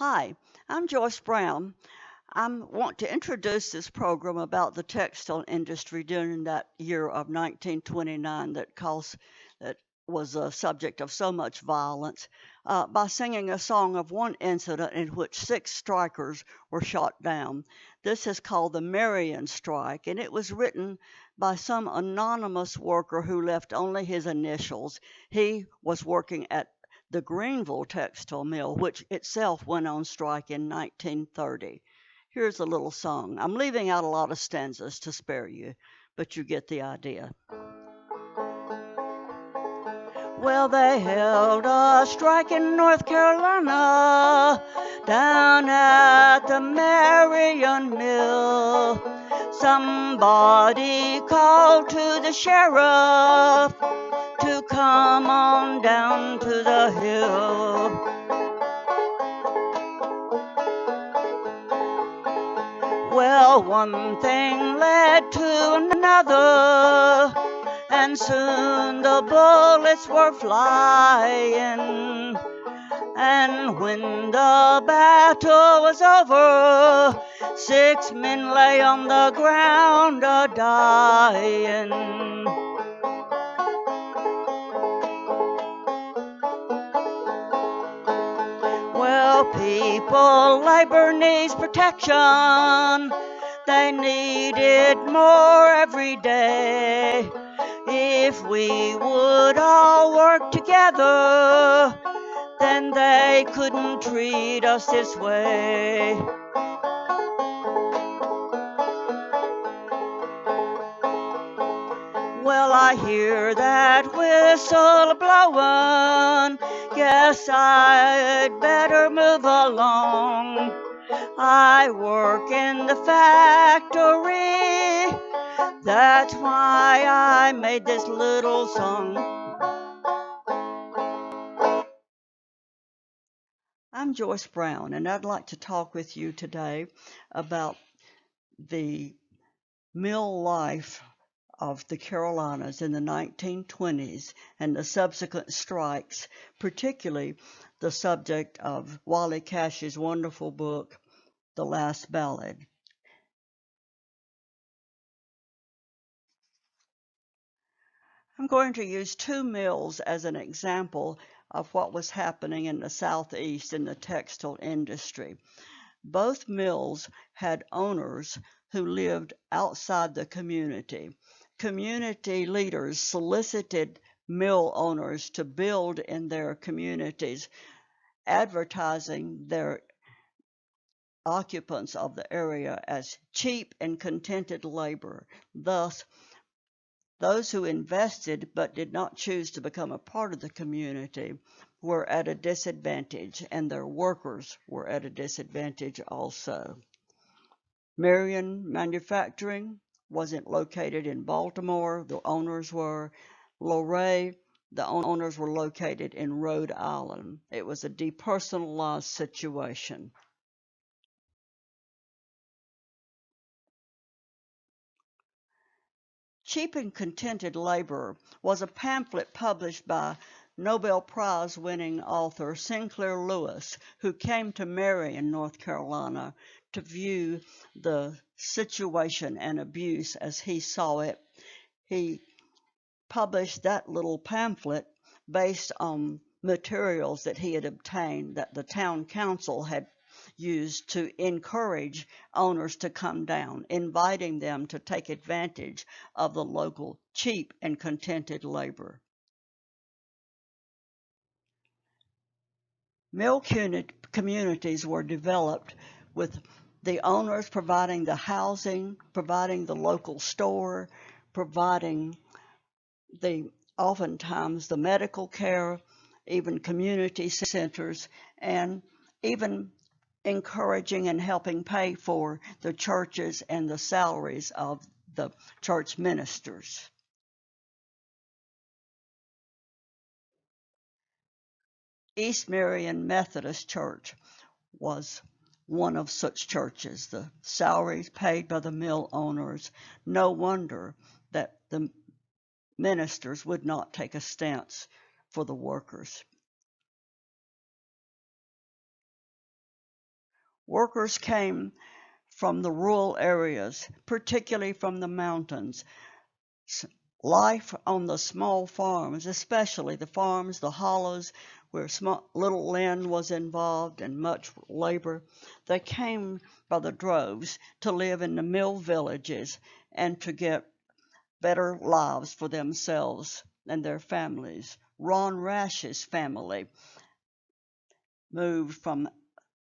Hi, I'm Joyce Brown. I want to introduce this program about the textile industry during that year of 1929 that was a subject of so much violence by singing a song of one incident in which 6 strikers were shot down. This is called the Marian Strike, and it was written by some anonymous worker who left only his initials. He was working at the Greenville Textile Mill, which itself went on strike in 1930. Here's a little song. I'm leaving out a lot of stanzas to spare you, but you get the idea. Well, they held a strike in North Carolina down at the Marian Mill. Somebody called to the sheriff to come on down to the hill. Well, one thing led to another, and soon the bullets were flying. And when the battle was over, 6 men lay on the ground a-dying. Well, people, labor needs protection. They need it more every day. If we would all work together, then they couldn't treat us this way. Well, I hear that whistle blowing. Guess I'd better move along. I work in the factory. That's why I made this little song. I'm Joyce Brown, and I'd like to talk with you today about the mill life of the Carolinas in the 1920s and the subsequent strikes, particularly the subject of Wiley Cash's wonderful book, The Last Ballad. I'm going to use 2 mills as an example of what was happening in the Southeast in the textile industry. Both mills had owners who lived outside the community. Community leaders solicited mill owners to build in their communities, advertising their occupants of the area as cheap and contented labor. Thus, those who invested but did not choose to become a part of the community were at a disadvantage, and their workers were at a disadvantage also. Marion Manufacturing wasn't located in Baltimore, the owners were. Loray, the owners were located in Rhode Island. It was a depersonalized situation. Cheap and Contented Labor was a pamphlet published by Nobel Prize winning author Sinclair Lewis, who came to Marion, North Carolina, to view the situation and abuse as he saw it. He published that little pamphlet based on materials that he had obtained that the town council had used to encourage owners to come down, inviting them to take advantage of the local cheap and contented labor. Mill communities were developed with the owners providing the housing, providing the local store, providing oftentimes the medical care, even community centers, and even encouraging and helping pay for the churches and the salaries of the church ministers. East Marion Methodist Church was one of such churches. The salaries paid by the mill owners. No wonder that the ministers would not take a stance for the workers. Workers came from the rural areas, particularly from the mountains. Life on the small farms, especially the farms, the hollows, where little land was involved and much labor, they came by the droves to live in the mill villages and to get better lives for themselves and their families. Ron Rash's family moved from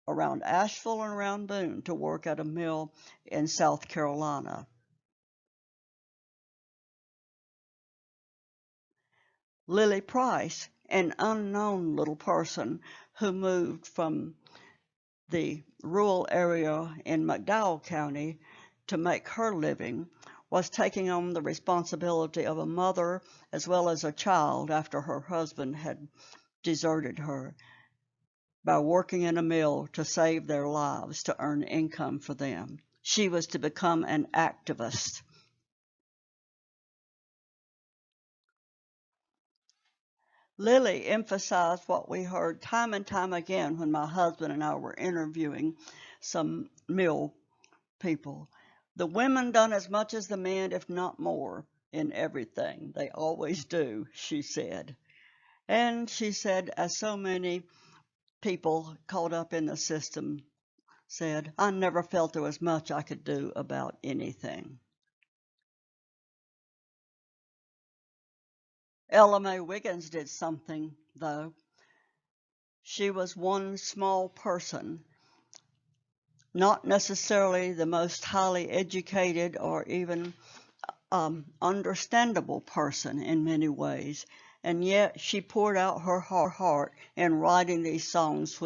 around Asheville and around Boone to work at a mill in South Carolina. Lily Price, an unknown little person who moved from the rural area in McDowell County to make her living, was taking on the responsibility of a mother as well as a child after her husband had deserted her, by working in a mill to save their lives, to earn income for them. She was to become an activist. Lily emphasized what we heard time and time again when my husband and I were interviewing some mill people. The women done as much as the men, if not more, in everything. They always do, she said. And she said, as so many people caught up in the system said, I never felt there was much I could do about anything. Ella Mae Wiggins did something, though. She was one small person, not necessarily the most highly educated or even understandable person in many ways, and yet she poured out her heart in writing these songs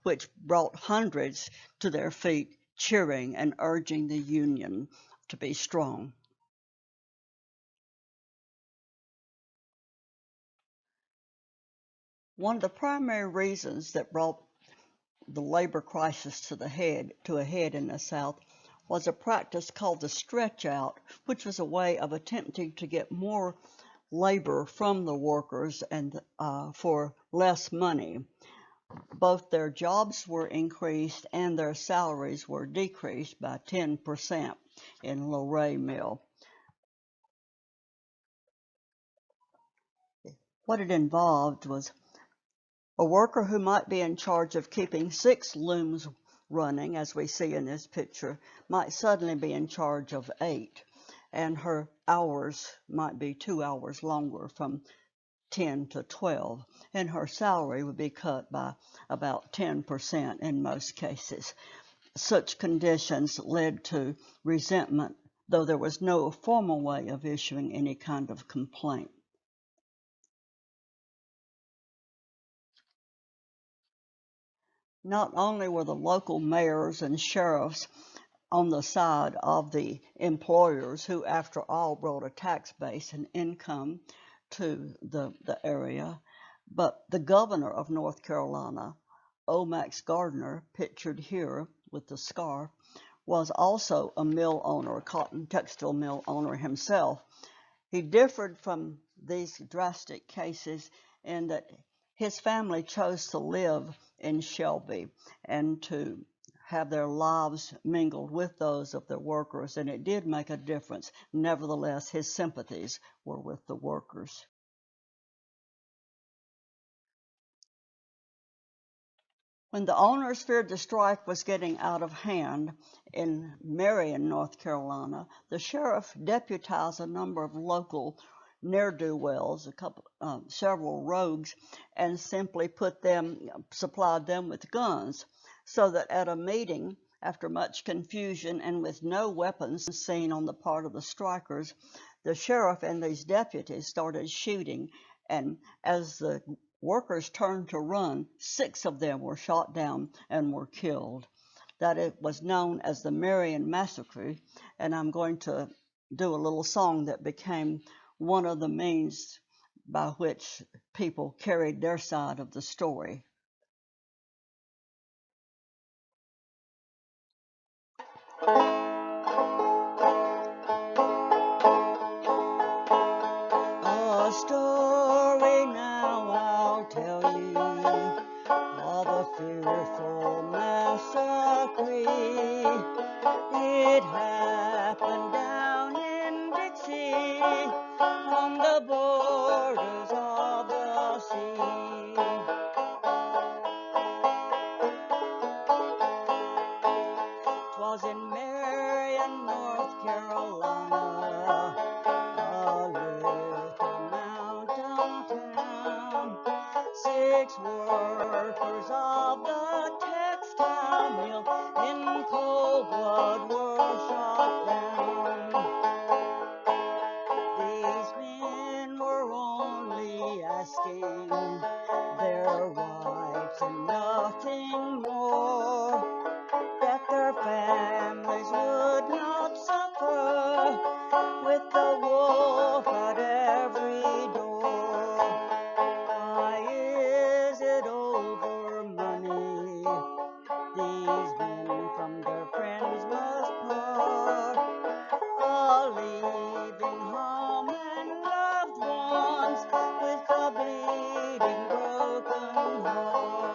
which brought hundreds to their feet, cheering and urging the Union to be strong. One of the primary reasons that brought the labor crisis to a head in the South was a practice called the stretch out, which was a way of attempting to get more labor from the workers and for less money. Both their jobs were increased and their salaries were decreased by 10% in Loray Mill. What it involved was a worker who might be in charge of keeping 6 looms running, as we see in this picture, might suddenly be in charge of 8, and her hours might be 2 hours longer, from 10 to 12, and her salary would be cut by about 10% in most cases. Such conditions led to resentment, though there was no formal way of issuing any kind of complaint. Not only were the local mayors and sheriffs on the side of the employers, who after all brought a tax base and income to the area, but the governor of North Carolina, O. Max Gardner, pictured here with the scarf, was also a mill owner, a cotton textile mill owner himself. He differed from these drastic cases in that his family chose to live in Shelby and to have their lives mingled with those of the workers, and it did make a difference. Nevertheless, his sympathies were with the workers. When the owners feared the strike was getting out of hand in Marion, North Carolina, the sheriff deputized a number of local ne'er-do-wells, several rogues, and simply supplied them with guns, so that at a meeting, after much confusion and with no weapons seen on the part of the strikers, the sheriff and these deputies started shooting, and as the workers turned to run, 6 of them were shot down and were killed. That it was known as the Marian Massacre, and I'm going to do a little song that became one of the means by which people carried their side of the story. A story now I'll tell you of a fearful awful massacre. It happened down in Dixie on the borders of the sea. 'Twas in Marion, North Carolina, a little mountain town. 6 workers of the textile mill in cold blood were shot down. These men were only asking their rights and nothing more, that their families would not suffer with the wolf at every door. Why is it over money these men from their friends must part, leaving home and loved ones with a bleeding broken heart?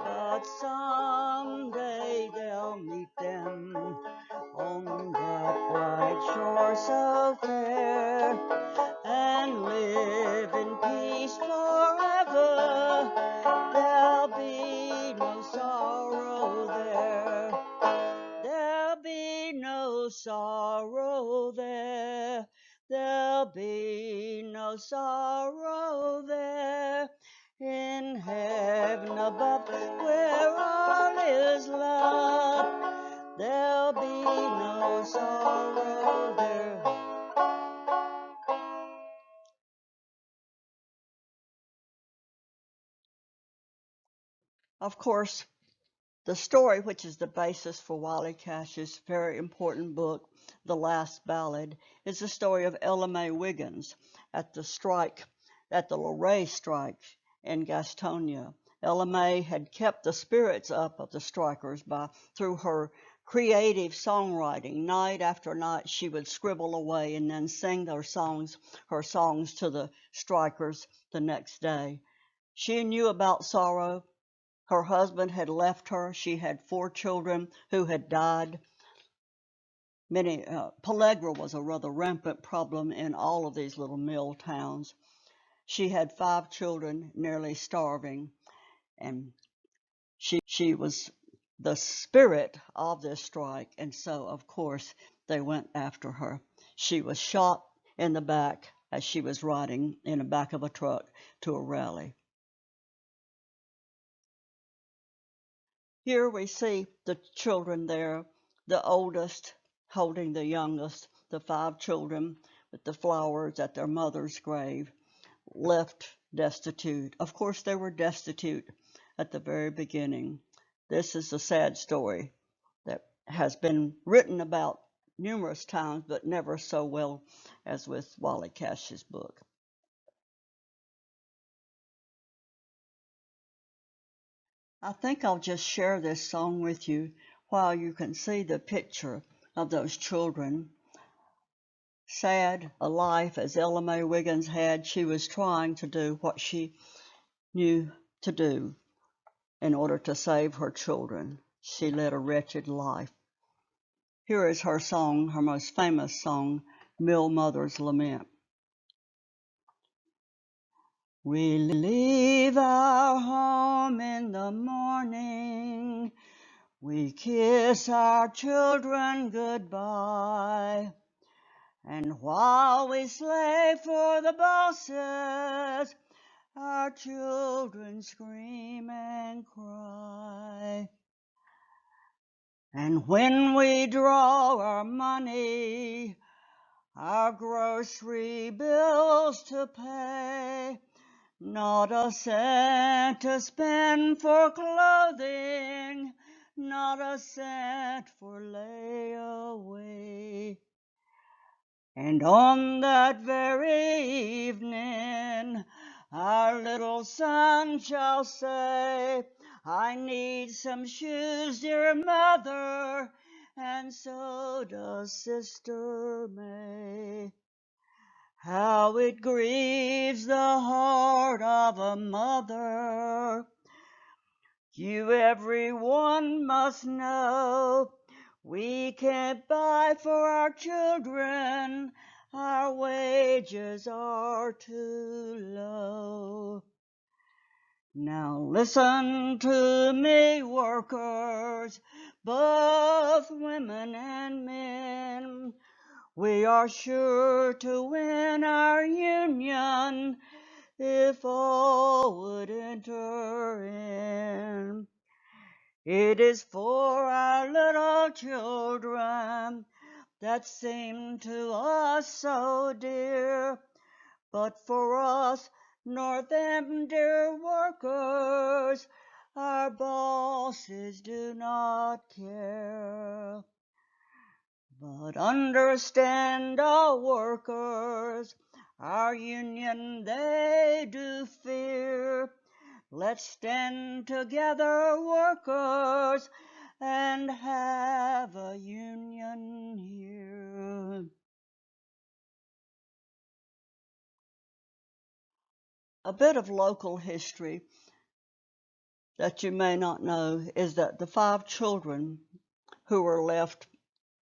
But someday they'll meet them on that bright shore so fair, and live in peace forever. There'll be no sorrow there. There'll be no sorrow there. There'll be no sorrow there. In heaven above, where all is love, there'll be no sorrow there. Of course, the story, which is the basis for Wiley Cash's very important book, The Last Ballad, is the story of Ella Mae Wiggins at the Loray strike in Gastonia. Ella Mae had kept the spirits up of the strikers through her creative songwriting. Night after night, she would scribble away and then sing her songs to the strikers the next day. She knew about sorrow. Her husband had left her. She had 4 children who had died. Pellagra was a rather rampant problem in all of these little mill towns. She had 5 children, nearly starving, and she was the spirit of this strike, and so, of course, they went after her. She was shot in the back as she was riding in the back of a truck to a rally. Here we see the children there, the oldest holding the youngest, the 5 children with the flowers at their mother's grave, left destitute. Of course, they were destitute at the very beginning. This is a sad story that has been written about numerous times, but never so well as with Wiley Cash's book. I think I'll just share this song with you while you can see the picture of those children. Sad a life as Ella Mae Wiggins had, she was trying to do what she knew to do in order to save her children. She led a wretched life. Here is her song, her most famous song, Mill Mother's Lament. We leave our home in the morning. We kiss our children goodbye. And while we slave for the bosses, our children scream and cry. And when we draw our money, our grocery bills to pay, not a cent to spend for clothing, not a cent for layaway. And on that very evening, our little son shall say, I need some shoes, dear mother, and so does Sister May. How it grieves the heart of a mother. You everyone must know, we can't buy for our children, our wages are too low. Now listen to me, workers, both women and men. We are sure to win our union if all would enter in. It is for our little children that seem to us so dear, but for us nor them dear workers, our bosses do not care. But understand our workers, our union they do fear. Let's stand together, workers, and have a union here. A bit of local history that you may not know is that the 5 children who were left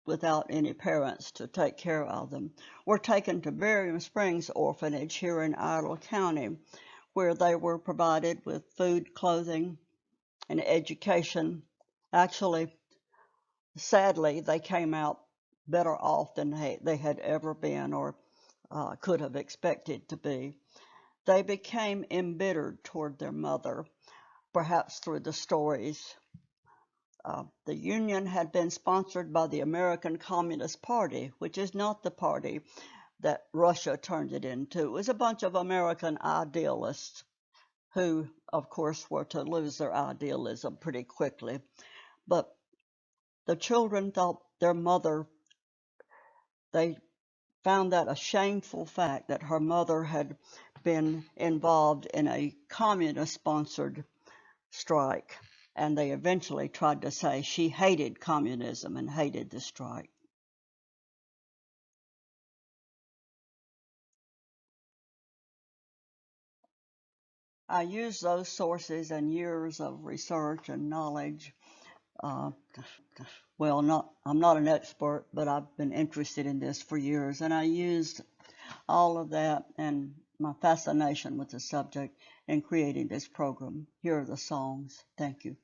without any parents to take care of them were taken to Marion Springs Orphanage here in Idle County, where they were provided with food, clothing, and education. Actually, sadly, they came out better off than they had ever been or could have expected to be. They became embittered toward their mother, perhaps through the stories. The union had been sponsored by the American Communist Party, which is not the party that Russia turned it into. It was a bunch of American idealists who, of course, were to lose their idealism pretty quickly. But the children thought their mother, they found that a shameful fact that her mother had been involved in a communist-sponsored strike. And they eventually tried to say she hated communism and hated the strike. I use those sources and years of research and knowledge. Uh, I'm not an expert, but I've been interested in this for years, and I used all of that and my fascination with the subject in creating this program. Here are the songs. Thank you.